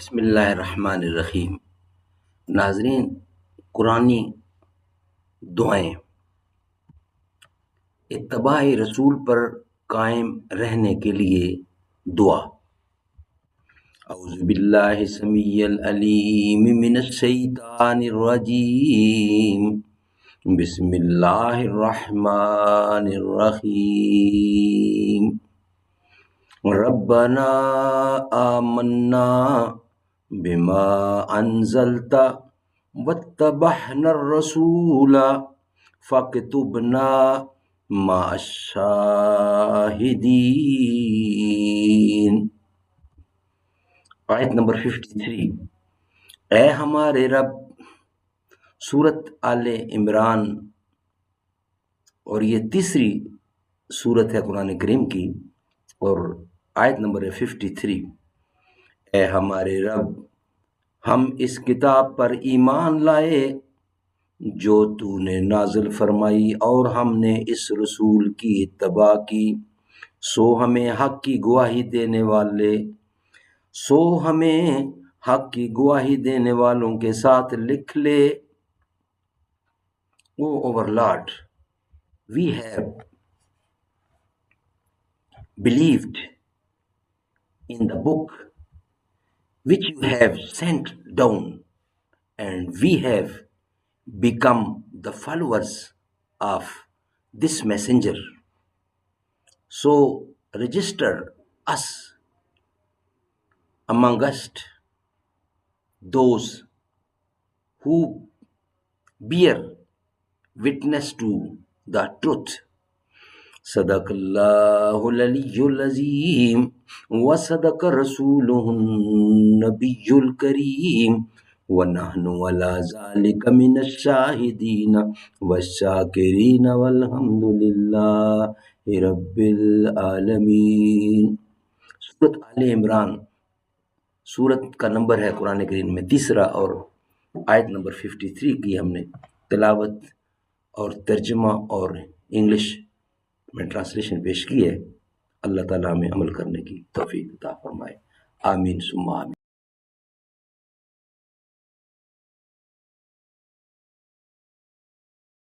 بسم اللہ الرحمن الرحیم۔ ناظرین، قرآنی دعائیں اتباع رسول پر قائم رہنے کے لیے دعا۔ اعوذ باللہ السمیع العلیم من الشیطان الرجیم، بسم اللہ الرحمن الرحیم۔ ربنا آمنا بما انزلت واتبعنا الرسول فاکتبنا مع الشاہدین۔ آیت نمبر 53۔ اے ہمارے رب، سورت آل عمران، اور یہ تیسری سورت ہے قرآن کریم کی، اور آیت نمبر 53۔ اے ہمارے رب، ہم اس کتاب پر ایمان لائے جو تو نے نازل فرمائی، اور ہم نے اس رسول کی اتباع کی، سو ہمیں حق کی گواہی دینے والوں کے ساتھ لکھ لے۔ او our Lord, we have believed in the book which you have sent down, and we have become the followers of this messenger. So register us amongst those who bear witness to the truth. صدق اللہ العلی العظیم وصدق رسولہ النبی الکریم ونحن علی ذلک من الشاہدین والشاکرین والحمد للہ رب العالمین۔ سورت آل عمران، سورت کا نمبر ہے قرآن کریم میں تیسرا، اور آیت نمبر 53 کی ہم نے تلاوت اور ترجمہ اور انگلش میں ٹرانسلیشن پیش کی ہے۔ اللہ تعالیٰ ہمیں عمل کرنے کی توفیق عطا فرمائے، آمین ثم آمین۔